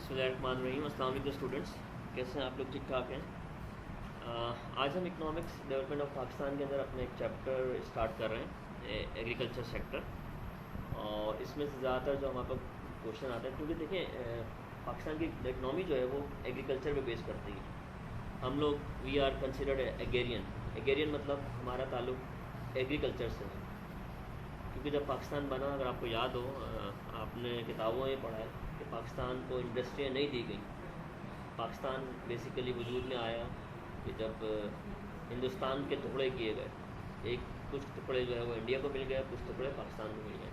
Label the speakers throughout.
Speaker 1: बिस्मिल्लाहिर्रहमानिर्रहीम। अस्सलाम वालेकुम स्टूडेंट्स, कैसे हैं आप लोग? ठीक ठाक हैं। आज हम इकोनॉमिक्स डेवलपमेंट ऑफ पाकिस्तान के अंदर अपने एक चैप्टर स्टार्ट कर रहे हैं, एग्रीकल्चर सेक्टर। और इसमें से ज़्यादातर जो हमारे पास क्वेश्चन आते हैं, क्योंकि देखें पाकिस्तान की इकनॉमी जो है वो एग्रीकल्चर पे बेस करती है। हम लोग वी आर कंसिडर्ड एगेरियन मतलब हमारा ताल्लुक एग्रीकल्चर से है। क्योंकि जब पाकिस्तान बना, अगर आपको याद हो, आपने किताबों में पढ़ा है कि पाकिस्तान को इंडस्ट्रियाँ नहीं दी गई। पाकिस्तान बेसिकली वजूद में आया कि जब हिंदुस्तान के टुकड़े किए गए। कुछ टुकड़े जो है वो इंडिया को मिल गए, कुछ टुकड़े पाकिस्तान को मिल गए।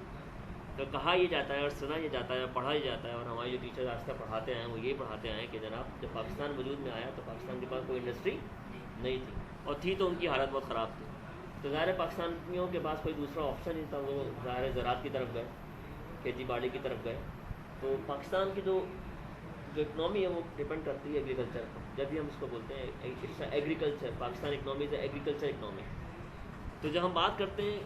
Speaker 1: तो कहा ये जाता है और सुना ये जाता है और पढ़ा ये जाता है, और हमारे जो टीचर आज तक पढ़ाते हैं वो ये पढ़ाते हैं कि जनाब जब पाकिस्तान वजूद में आया तो पाकिस्तान के पास कोई इंडस्ट्री नहीं थी, और थी तो उनकी हालत बहुत ख़राब थी। तो ज़ाहिर पाकिस्तानियों के पास कोई दूसरा ऑप्शन नहीं था, वो ज़ाहिर ज़राअत की तरफ गए, खेती बाड़ी की तरफ गए। तो पाकिस्तान की जो इकनॉमी है वो डिपेंड करती है एग्रीकल्चर पर। जब भी हम इसको बोलते हैं it's agriculture, Pakistan economy is agriculture economy. तो जब हम बात करते हैं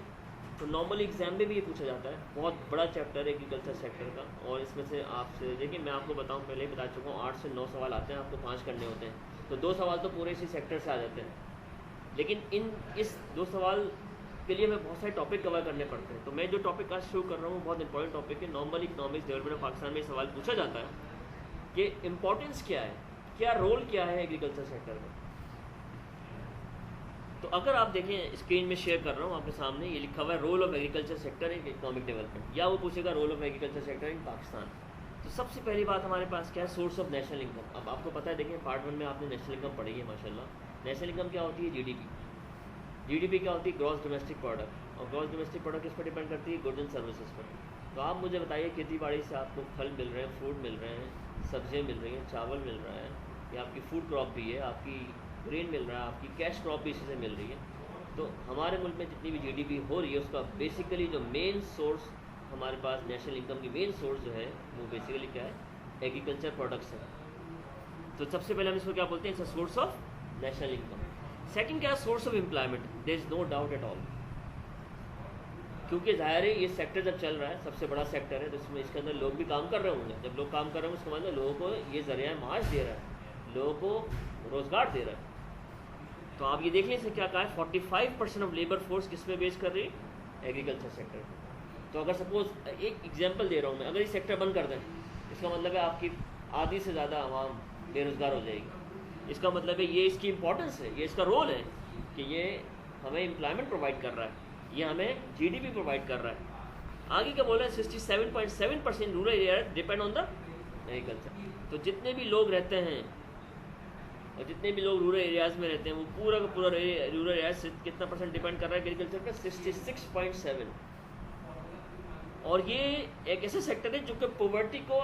Speaker 1: तो नॉर्मली एग्जाम में भी ये पूछा जाता है। बहुत बड़ा चैप्टर है एग्रीकल्चर सेक्टर का, और इसमें से आपसे देखिए, मैं आपको बताऊं, पहले ही बता चुका हूँ, 8 से 9 सवाल आते हैं, आपको 5 करने होते हैं। तो 2 सवाल तो पूरे इसी सेक्टर से आ जाते हैं, लेकिन इस 2 सवाल के लिए हमें बहुत सारे टॉपिक कवर करने पड़ते हैं। तो मैं जो टॉपिक आज शुरू कर रहा हूँ बहुत इंपॉर्टेंट टॉपिक है। Normal economics development of Pakistan में सवाल पूछा जाता है कि इम्पोर्टेंस क्या है, क्या रोल क्या है एग्रीकल्चर सेक्टर में। तो अगर आप देखें, स्क्रीन में शेयर कर रहा हूँ आपके सामने, ये लिखा हुआ है role of agriculture sector in economic development, या वो पूछेगा role of agriculture sector in Pakistan. तो सबसे पहली बात हमारे पास क्या है, सोर्स ऑफ नेशनल इनकम। अब आपको पता है, देखें पार्ट 1 में आपने नेशनल इनकम पढ़ी है माशाल्लाह। नेशनल इनकम क्या होती है? जीडीपी क्या होती है? Gross domestic product. और ग्रॉस डोमेस्टिक प्रोडक्ट किस पर डिपेंड करती है? गुड्स एंड सर्विसेज पर। तो आप मुझे बताइए, खेती बाड़ी से आपको फल मिल रहे हैं, फ्रूट मिल रहे हैं, सब्जियाँ मिल रही हैं, चावल मिल रहा है, या आपकी फूड क्रॉप भी है, आपकी ग्रेन मिल रहा है, आपकी कैश क्रॉप भी इसी से मिल रही है। तो हमारे मुल्क में जितनी भी जीडीपी हो रही है उसका बेसिकली जो मेन सोर्स हमारे पास नेशनल इनकम की मेन सोर्स जो है वो बेसिकली क्या है? एग्रीकल्चर प्रोडक्ट्स है। तो सबसे पहले हम इसको क्या बोलते हैं? It's a source of national income. Second क्या है? Source of employment. There is no doubt at all, क्योंकि ज़ाहिर है ये सेक्टर जब चल रहा है, सबसे बड़ा सेक्टर है, तो इसमें इसके अंदर लोग भी काम कर रहे होंगे। जब लोग काम कर रहे होंगे उसका मतलब लोगों को ये ज़रिया माश दे रहा है, लोगों को रोज़गार दे रहा है। तो आप ये देख लें, क्या कहा है? 45% ऑफ लेबर फोर्स किस पे बेस कर रही है? Agriculture sector. तो अगर सपोज एक एग्जांपल दे रहा हूँ मैं, अगर ये सेक्टर बंद कर दें, इसका मतलब है आपकी आधी से ज़्यादा आवाम बेरोज़गार हो जाएगी। इसका मतलब है ये इसकी इंपॉर्टेंस है, ये इसका रोल है कि ये हमें एम्प्लॉयमेंट प्रोवाइड कर रहा है, ये हमें जीडीपी प्रोवाइड कर रहा है। आगे क्या बोल रहे हैं? 67.7% rural area depend on the agriculture. तो जितने भी लोग रहते हैं और जितने भी लोग रूरल एरियाज़ में रहते हैं, वो पूरा का पूरा रूरल एरियाज से कितना परसेंट डिपेंड कर रहा है एग्रीकल्चर पर? 66.7। और ये एक ऐसा सेक्टर है जो कि पॉवर्टी को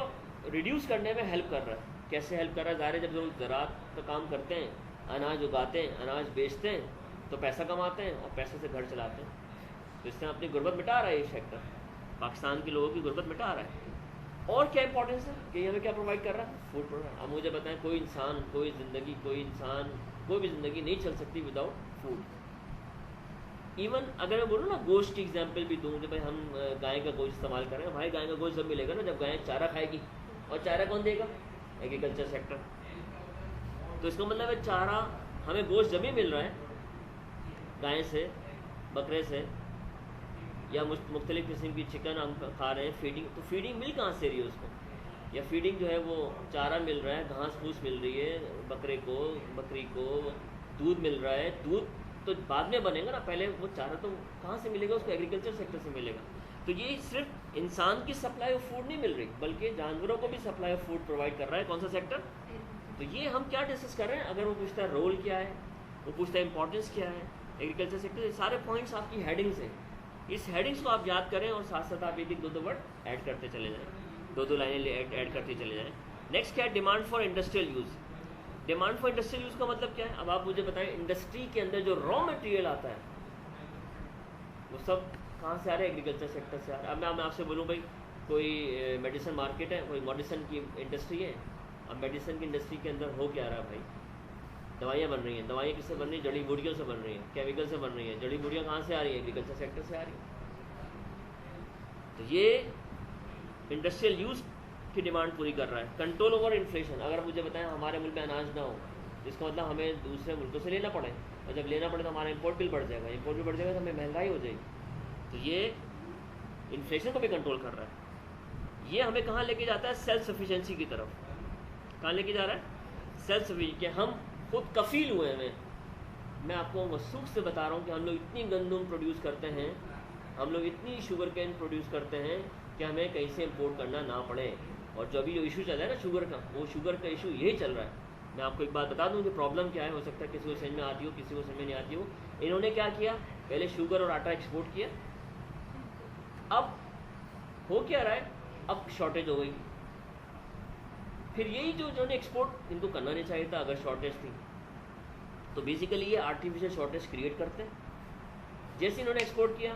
Speaker 1: रिड्यूस करने में हेल्प कर रहा है। कैसे हेल्प कर रहा है? ज़ाहिर है जब लोग ज़राअत का काम करते हैं, अनाज उगाते हैं, अनाज बेचते हैं, तो पैसा कमाते हैं और पैसे से घर चलाते हैं। तो इससे अपनी गुर्बत मिटा रहा है ये सेक्टर, पाकिस्तान के लोगों की गुर्बत मिटा रहा है। और क्या इंपॉर्टेंस है कि हमें क्या प्रोवाइड कर रहा है? Food provide. अब मुझे बताएं, कोई इंसान, कोई भी ज़िंदगी नहीं चल सकती विदाउट फूड। इवन अगर मैं बोलूँ ना, गोश्त की एग्जांपल भी दूँ, जब भाई हम गाय का गोश्त इस्तेमाल करें, भाई गाय का गोश्त जब मिलेगा ना, जब गाय चारा खाएगी, और चारा कौन देगा? Agriculture sector. तो इसका मतलब है चारा, हमें गोश्त जब भी मिल रहा है गाय से, बकरे से, या मुख्तलिफ किस्म की चिकन हम खा रहे हैं, फीडिंग, तो फीडिंग मिल कहाँ से रही है उसको? या फीडिंग जो है वो चारा मिल रहा है, घास फूस मिल रही है बकरी को, दूध मिल रहा है। दूध तो बाद में बनेगा ना, पहले वो चारा तो कहाँ से मिलेगा उसको? एग्रीकल्चर सेक्टर से मिलेगा। तो ये सिर्फ इंसान की सप्लाई ऑफ फूड नहीं मिल रही, बल्कि जानवरों को भी सप्लाई ऑफ फूड प्रोवाइड कर रहा है। कौन सा सेक्टर? तो ये हम क्या डिस्कस कर रहे हैं? अगर वो पूछता है रोल क्या है, वो पूछता है इंपॉर्टेंस क्या है एग्रीकल्चर सेक्टर, ये सारे पॉइंट्स आपकी हेडिंग्स हैं। इस हेडिंग्स को आप याद करें और साथ साथ आप एक 2 वर्ड ऐड करते चले जाएँ, 2 लाइनें ऐड करते चले जाएँ। नेक्स्ट क्या है? Demand for industrial use. Demand for industrial use का मतलब क्या है? अब आप मुझे बताएं, इंडस्ट्री के अंदर जो रॉ मटेरियल आता है वो सब कहाँ से आ रहा है? एग्रीकल्चर सेक्टर से आ रहा है। अब मैं आपसे बोलूँ, भाई कोई मेडिसिन मार्केट है, कोई मेडिसिन की इंडस्ट्री है। अब मेडिसिन की इंडस्ट्री के अंदर हो क्या रहा है? भाई दवाइयाँ बन रही हैं। दवाइयाँ किससे बन रही हैं? जड़ी बूटियों से बन रही हैं, केमिकल से बन रही हैं। जड़ी बूटियाँ कहाँ से आ रही हैं? एग्रीकल्चर सेक्टर से आ रही हैं। तो ये इंडस्ट्रियल यूज़ की डिमांड पूरी कर रहा है। कंट्रोल ओवर इन्फ्लेशन, अगर मुझे बताएं हमारे मुल्क में अनाज ना हो, इसका मतलब हमें दूसरे मुल्कों से लेना पड़े, और जब लेना पड़े तो हमारा इंपोर्ट बिल बढ़ जाएगा, इंपोर्ट बिल बढ़ जाएगा तो हमें महंगाई हो जाएगी। तो ये इन्फ्लेशन को भी कंट्रोल कर रहा है। ये हमें कहाँ लेके जाता है? सेल्फ सफिशेंसी की तरफ। कहाँ लेके जा रहा है? सेल्फ सफिशेंसी, कि हम खुद कफील हुए हैं। मैं आपको वसूख से बता रहा हूँ कि हम लोग इतनी गंदम प्रोड्यूस करते हैं, हम लोग इतनी शुगर कैन प्रोड्यूस करते हैं कि हमें कहीं से इम्पोर्ट करना ना पड़े। और जो अभी जो इशू चल रहा है ना शुगर का, वो शुगर का इशू यही चल रहा है। मैं आपको एक बात बता दूं कि प्रॉब्लम क्या है, हो सकता है किसी को समझ में आती हो, किसी को समझ में नहीं आती हो। इन्होंने क्या किया, पहले शुगर और आटा एक्सपोर्ट किया, अब हो क्या रहा है, अब शॉर्टेज हो गई। फिर यही जो जिन्होंने एक्सपोर्ट, इनको करना नहीं चाहिए था अगर शॉर्टेज थी। तो बेसिकली ये आर्टिफिशियल शॉर्टेज क्रिएट करते हैं। जैसे इन्होंने एक्सपोर्ट किया,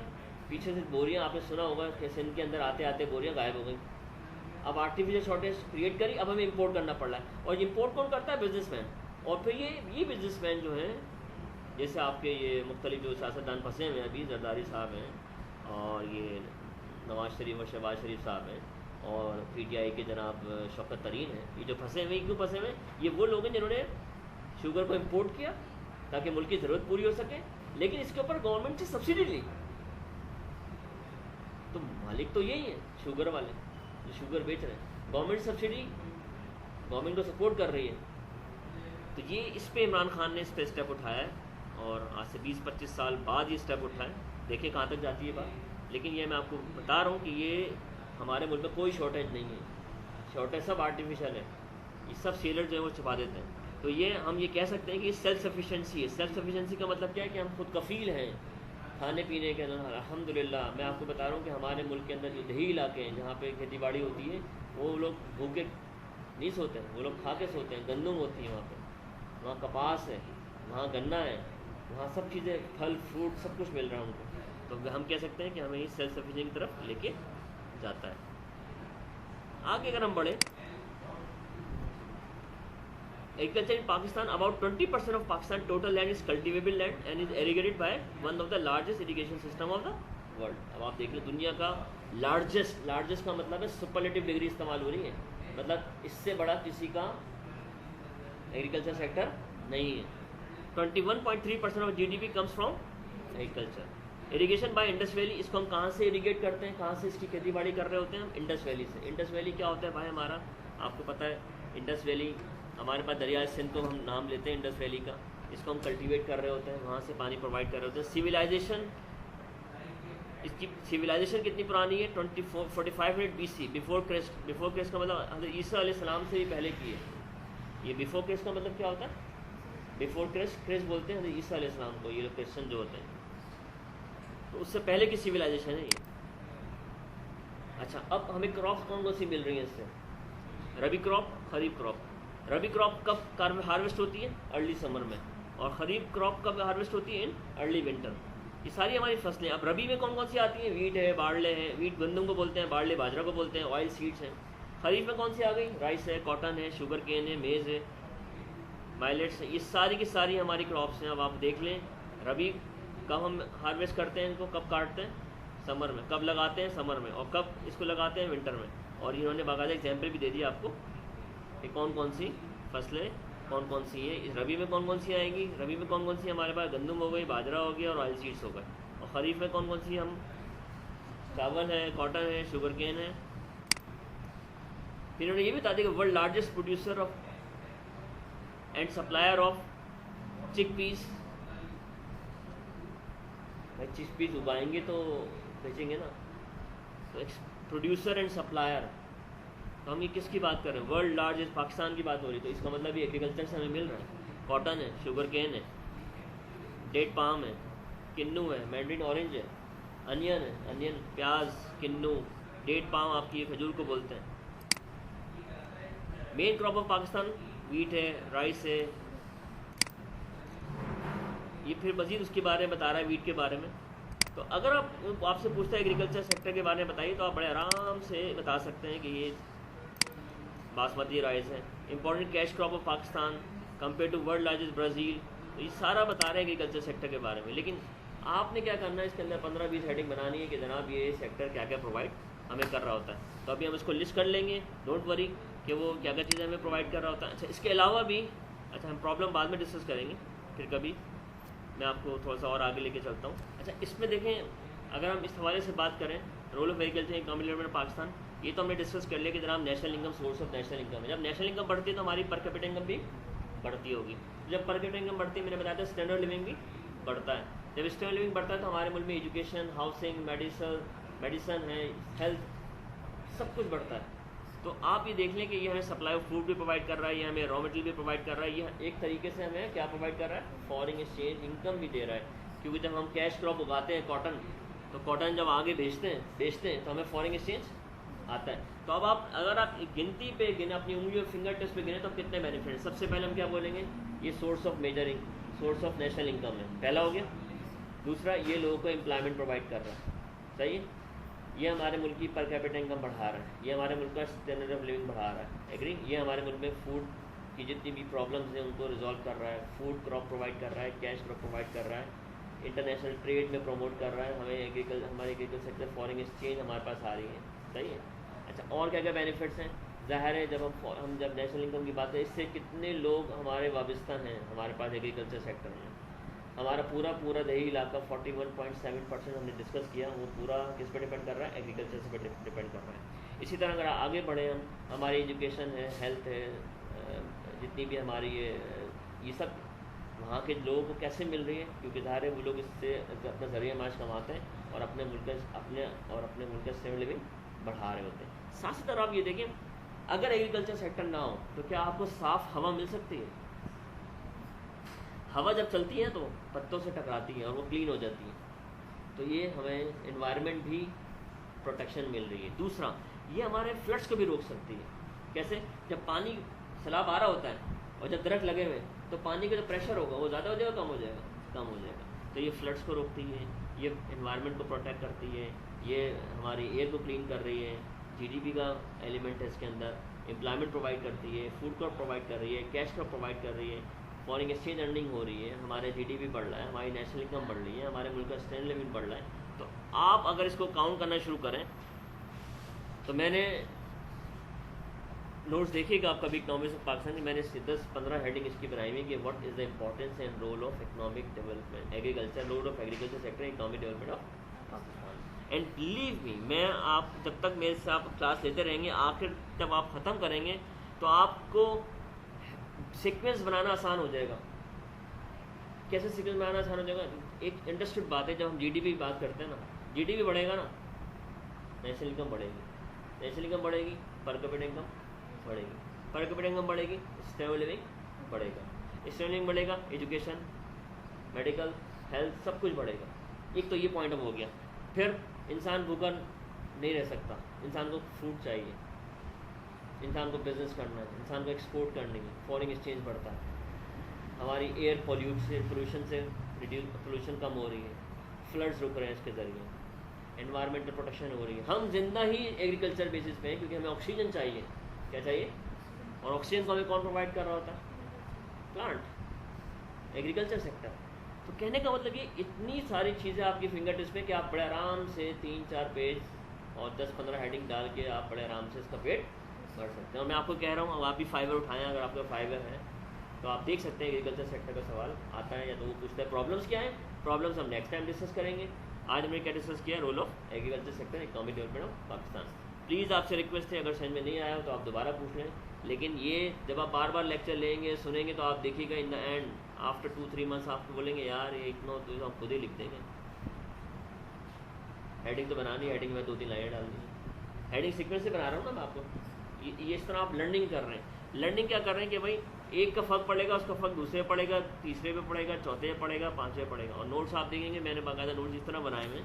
Speaker 1: पीछे से बोरियां, आपने सुना होगा कि सिंध के अंदर आते आते बोरियां गायब हो गई। अब आर्टिफिशियल शॉर्टेज क्रिएट करी, अब हमें इंपोर्ट करना पड़ रहा है। और इंपोर्ट कौन करता है? बिजनेसमैन। और फिर ये बिजनेसमैन जो हैं, जैसे आपके ये मुख्तलिफ जो सियासतदान फंसे हुए हैं, अभी जरदारी साहब हैं, और ये नवाज शरीफ और शहबाज शरीफ साहब हैं, और PTI के जनाब शौकत तरीन हैं, ये जो फंसे हुए, क्यों फंसे हुए हैं? ये वो लोग हैं जिन्होंने शुगर को इम्पोर्ट किया ताकि मुल्क की ज़रूरत पूरी हो सके, लेकिन इसके ऊपर गवर्नमेंट से सब्सिडी ली। तो मालिक तो यही है, शुगर वाले जो शुगर बेच रहे हैं। गवर्नमेंट सब्सिडी, गवर्नमेंट को सपोर्ट कर रही है। तो ये इस पे इमरान खान ने इस पर स्टेप उठाया है, और आज से 20-25 साल बाद ये स्टेप उठाए। देखिए कहाँ तक जाती है बात। लेकिन ये मैं आपको बता रहा हूँ कि ये हमारे मुल्क में कोई शॉर्टेज नहीं है, शॉर्टेज सब आर्टिफिशियल है, ये सब सेलर जो है वो छुपा देते हैं। तो ये हम ये कह सकते हैं कि सेल्फ सफिशेंसी है। सेल्फ सफिशेंसी का मतलब क्या है? कि हम खुद कफ़ील हैं खाने पीने के अंदर। अल्हम्दुलिल्लाह मैं आपको बता रहा हूँ कि हमारे मुल्क के अंदर जो दही इलाके हैं जहाँ पे खेती बाड़ी होती है, वो लोग भूखे नहीं सोते हैं, वो लोग खा के सोते हैं। गंदम होती है वहाँ पे, वहाँ कपास है, वहाँ गन्ना है, वहाँ सब चीज़ें, फल फ्रूट सब कुछ मिल रहा है उनको। तो हम कह सकते हैं कि हमें इस सेल्फ सफिशिएंसी की तरफ लेके जाता है। आगे अगर हम बढ़े, agriculture in Pakistan, about 20% of Pakistan total land is cultivable land and is irrigated by one of the largest irrigation system of the world. अब आप देख लें, दुनिया का लार्जेस्ट का मतलब है सुपरलेटिव डिग्री इस्तेमाल हो रही है, मतलब इससे बड़ा किसी का एग्रीकल्चर सेक्टर नहीं है। 21.3% of GDP comes from agriculture. Irrigation by Indus valley, इसको हम कहाँ से इरिगेट करते हैं, कहाँ से इसकी खेती बाड़ी कर रहे होते हैं? हम इंडस वैली से। इंडस वैली क्या होता है भाई हमारा, आपको पता है। इंडस वैली हमारे पास दरिया सिंध को हम नाम लेते हैं इंडस वैली का, इसको हम कल्टीवेट कर रहे होते हैं, वहाँ से पानी प्रोवाइड कर रहे होते हैं। सिविलाइजेशन, इसकी सिविलाइजेशन कितनी पुरानी है? 4500 BC, before Christ. Before Christ का मतलब हज़रत ईसा अलैहिस्सलाम से भी पहले की है। ये बिफोर क्रिस्ट का मतलब क्या होता है? बिफोर क्रिस्ट, क्रिस्ट बोलते हैं हज़रत ईसा अलैहिस्सलाम को, ये क्रिश्चन जो होते हैं, तो उससे पहले की सिविलाइजेशन है ये। अच्छा, अब हमें क्रॉप्स कौन कौन सी मिल रही हैं इससे? रबी क्रॉप, खरीफ क्रॉप। रबी क्रॉप कब हार्वेस्ट होती है? अर्ली समर में। और खरीफ क्रॉप कब हार्वेस्ट होती है? In early winter. ये सारी हमारी फसलें। अब रबी में कौन कौन सी आती हैं? वीट है, बारले है, वीट गंदम को बोलते हैं, बारले बाजरा को बोलते हैं, ऑयल सीड्स हैं। खरीफ में कौन सी आ गई? राइस है, कॉटन है, शुगर केन है, मेज़ है, माइलेट्स है। ये सारी की सारी हमारी क्रॉप्स हैं। अब आप देख लें, रबी कब हम हार्वेस्ट करते हैं, इनको कब काटते हैं? समर में। कब लगाते हैं? समर में। और कब इसको लगाते हैं? विंटर में। और इन्होंने बाकायदा एग्जाम्पल भी दे दिया आपको कि कौन कौन सी फसलें कौन कौन सी हैं। इस रबी में कौन कौन सी आएंगी? रबी में कौन कौन सी हमारे पास? गंदम हो गई, बाजरा हो गया और ऑयल सीड्स हो गए। और खरीफ में कौन कौन सी? हम चावल है, कॉटन है, शुगर केन है। फिर इन्होंने ये भी बता दिया कि world largest producer of and supplier of चिक पीस। भाई चिक पीस उगाएंगे तो बेचेंगे ना, तो प्रोड्यूसर एंड सप्लायर। तो हम ये किसकी बात कर रहे हैं? वर्ल्ड लार्जेस्ट, पाकिस्तान की बात हो रही। तो इसका मतलब ये एग्रीकल्चर से हमें मिल रहा है। कॉटन है, शुगर केन है, डेट पाम है, किन्नू है, मैंड्रिन ऑरेंज है, अनियन है, अनियन प्याज, किन्नू, डेट पाम आपकी खजूर को बोलते हैं। Main crop of Pakistan wheat है, राइस है। ये फिर मज़ीद उसके बारे में बता रहा है, वीट के बारे में। तो अगर आपसे पूछता है एग्रीकल्चर सेक्टर के बारे में बताइए, तो आप बड़े आराम से बता सकते हैं कि ये बासमती राइस है, important cash crop of Pakistan compare to world largest Brazil. तो ये सारा बता रहे हैं एग्रीकल्चर सेक्टर के बारे में। लेकिन आपने क्या करना है, इसके अंदर 15-20 हेडिंग बनानी है कि जनाब ये सेक्टर क्या क्या प्रोवाइड हमें कर रहा होता है। तो अभी हम इसको लिस्ट कर लेंगे, डोंट वरी कि वो क्या क्या चीज़ें हमें प्रोवाइड कर रहा होता है। अच्छा, इसके अलावा भी, अच्छा हम प्रॉब्लम बाद में डिस्कस करेंगे, फिर कभी मैं आपको थोड़ा सा और आगे लेके चलता हूँ। अच्छा, इसमें देखें, अगर हम इस हवाले से बात करें role of agriculture economic development Pakistan, ये तो हमने डिस्कस कर लिया कि जनाब national income, source of national income है। जब नेशनल इनकम बढ़ती है तो हमारी पर कैपिटा इनकम भी बढ़ती होगी। जब पर कैपिटा इनकम बढ़ती है, मैंने बताया था स्टैंडर्ड लिविंग भी बढ़ता है। जब स्टैंडर्ड लिविंग बढ़ता है तो हमारे मुल्क में एजुकेशन, हाउसिंग, मेडिसन है, हेल्थ, सब कुछ बढ़ता है। तो आप ये देख लें कि ये हमें सप्लाई ऑफ फूड भी प्रोवाइड कर रहा है, ये हमें रॉ मटेरियल भी प्रोवाइड कर रहा है, ये एक तरीके से हमें क्या प्रोवाइड कर रहा है, फॉरेन एक्सचेंज इनकम भी दे रहा है। क्योंकि जब हम कैश क्रॉप उगाते हैं कॉटन, तो कॉटन जब आगे बेचते हैं तो हमें फॉरेन एक्सचेंज आता है। तो अब आप अगर आप गिनती पे गिने, अपनी उंगलियों फिंगर टिप्स पे गिने, तो कितने बेनिफिट। सबसे पहले हम क्या बोलेंगे, ये source of measuring, source of national income है, पहला हो गया। दूसरा, ये लोगों को एम्प्लॉयमेंट प्रोवाइड कर रहा है, सही है, ये हमारे मुल्क की पर कैपिटा इनकम बढ़ा रहा है, ये हमारे मुल्क का स्टैंडर्ड ऑफ लिविंग बढ़ा रहा है, एग्री। ये हमारे मुल्क में फूड की जितनी भी प्रॉब्लम्स हैं उनको रिजॉल्व कर रहा है, फूड क्रॉप प्रोवाइड कर रहा है, कैश क्रॉप प्रोवाइड कर रहा है, इंटरनेशनल ट्रेड में प्रमोट कर रहा है, हमें हमारे एग्रीकल्चर सेक्टर फॉरेन एक्सचेंज हमारे पास आ रही है, सही है। अच्छा, और क्या क्या बेनिफिट्स हैं, ज़ाहिर है जब हम जब नेशनल इनकम की बात करें, इससे कितने लोग हमारे वाबस्ता हैं हमारे पास एग्रीकल्चर सेक्टर में। हमारा पूरा दही इलाका 41.7% हमने डिस्कस किया, वो पूरा किस पे डिपेंड कर रहा है, एग्रीकल्चर से डिपेंड कर रहा है। इसी तरह अगर आगे बढ़े हम, हमारी एजुकेशन है, हेल्थ है, जितनी भी हमारी ये सब वहाँ के लोगों को कैसे मिल रही है, क्योंकि ज़ाहिर है वो लोग इससे अपना ज़रिया माश कमाते हैं और अपने मुल्क का स्टैंडर्ड लिविंग बढ़ा रहे होते हैं। साथ ही तरह आप ये देखें, अगर एग्रीकल्चर सेक्टर ना हो तो क्या आपको साफ़ हवा मिल सकती है। हवा जब चलती है तो पत्तों से टकराती है और वो क्लीन हो जाती है, तो ये हमें इन्वायरमेंट भी प्रोटेक्शन मिल रही है। दूसरा, ये हमारे फ्लड्स को भी रोक सकती है। कैसे, जब पानी सैलाब आ रहा होता है और जब दरख्त लगे हुए तो पानी का जो प्रेशर होगा वो ज़्यादा हो जाएगा, कम हो जाएगा, तो ये फ्लड्स को रोकती है, ये इन्वायरमेंट को प्रोटेक्ट करती है, ये हमारी एयर को क्लीन कर रही है, जीडीपी का एलिमेंट है इसके अंदर, एम्प्लॉयमेंट प्रोवाइड करती है, फूड क्रॉप प्रोवाइड कर रही है, कैश क्रॉप प्रोवाइड कर रही है, फॉरेन एक्सचेंज अर्निंग हो रही है, हमारे जीडीपी बढ़ रहा है, हमारी नेशनल इनकम बढ़ रही है, हमारे मुल्क का स्टैंडर्ड लिविंग बढ़ रहा है। तो आप अगर इसको काउंट करना शुरू करें, तो मैंने नोट्स देखिएगा आप कभी इकोनॉमिक्स ऑफ पाकिस्तान की, मैंने 10-15 हेडिंग इसकी बनाई हुई कि what is the importance and role of economic development, agriculture, role of agriculture sector, economic development of Pakistan. And believe me, मैं आप जब तक मेरे से आप क्लास लेते रहेंगे, आखिर जब आप ख़त्म करेंगे तो आपको सीक्वेंस बनाना आसान हो जाएगा। कैसे सीक्वेंस बनाना आसान हो जाएगा, एक इंटरेस्टेड बात है, जब हम जीडीपी की बात करते हैं ना, जीडीपी बढ़ेगा ना, नेशनल इनकम बढ़ेगी, नेशनल इनकम बढ़ेगी, पर कैपिटा इनकम बढ़ेगी, पर कैपिटा इनकम बढ़ेगी, स्टैंडर्ड लिविंग बढ़ेगा, स्टैंडर्ड लिविंग बढ़ेगा, एजुकेशन, मेडिकल, हेल्थ, सब कुछ बढ़ेगा। एक तो ये पॉइंट ऑफ हो गया। फिर इंसान भूखा नहीं रह सकता, इंसान को फूड चाहिए, इंसान को बिजनेस करना है, इंसान को एक्सपोर्ट करनी है, फॉरेन एक्सचेंज बढ़ता है, हमारी एयर पोल्यूशन से पोल्यूशन कम हो रही है, फ्लड्स रुक रहे हैं इसके ज़रिए, एनवायरमेंटल प्रोटेक्शन हो रही है। हम जिंदा ही एग्रीकल्चर बेसिस पे हैं, क्योंकि हमें ऑक्सीजन चाहिए, क्या चाहिए, और ऑक्सीजन को हमें कौन प्रोवाइड कर रहा होता है, प्लांट, एग्रीकल्चर सेक्टर। तो कहने का मतलब ये इतनी सारी चीज़ें आपकी फिंगर टिप्स पे कि आप बड़े आराम से 3-4 पेज और 10-15 हेडिंग डाल के आप बड़े आराम से इसका पेट भर सकते हैं। और मैं आपको कह रहा हूँ, अब आप भी फाइबर उठाएं, अगर आपका फाइबर है तो आप देख सकते हैं एग्रीकल्चर सेक्टर का सवाल आता है या तो वो पूछता है प्रॉब्लम्स क्या है, प्रॉब्लम्स हम नेक्स्ट टाइम डिस्कस करेंगे। आज हमने क्या डिस्कस किया, role of agriculture sector economic development of Pakistan. Please आपसे रिक्वेस्ट है, अगर समझ में नहीं आया हो तो आप दोबारा पूछ लें, लेकिन ये जब आप बार बार लेक्चर लेंगे, सुनेंगे, तो आप देखिएगा in the end after 2-3 months आपको बोलेंगे यार ये इग्नोर, तो आप खुद ही लिख देंगे। हेडिंग तो बनानी, हेडिंग में 2-3 लाइनें डाल दी, हेडिंग सीक्वेंस से बना रहा हूँ ना मैं आपको। ये इस तरह आप लर्निंग कर रहे हैं। लर्निंग क्या कर रहे हैं कि भाई एक का फ़र्क पड़ेगा, उसका फ़र्क दूसरे पे पड़ेगा, तीसरे पे पड़ेगा, चौथे पे पड़ेगा, पाँचवें पे पड़ेगा। और नोट्स आप देखेंगे, मैंने बाकायदा नोट्स इस तरह बनाए हुए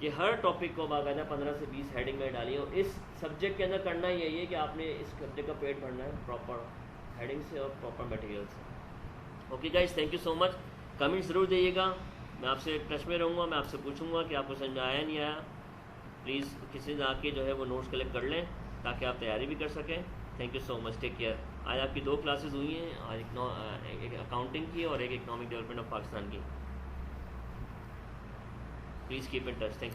Speaker 1: कि हर टॉपिक को बाकायदा 15 से 20 हेडिंग में डालिए। और इस सब्जेक्ट के अंदर करना यही है कि आपने इस सब्जेक्ट का पेट भरना है प्रॉपर हेडिंग से और प्रॉपर मटेरियल से। Okay guys, thank you so much. Comments ज़रूर दीजिएगा, मैं आपसे टच में रहूँगा, मैं आपसे पूछूंगा कि आपको समझ में आया नहीं आया। प्लीज़ किसी से आके जो है वो नोट्स कलेक्ट कर लें ताकि आप तैयारी भी कर सकें। Thank you so much, take care. आज आपकी 2 क्लासेस हुई हैं, आज एक अकाउंटिंग की और एक इकोनॉमिक डेवलपमेंट ऑफ पाकिस्तान की। Please keep in touch, thank you.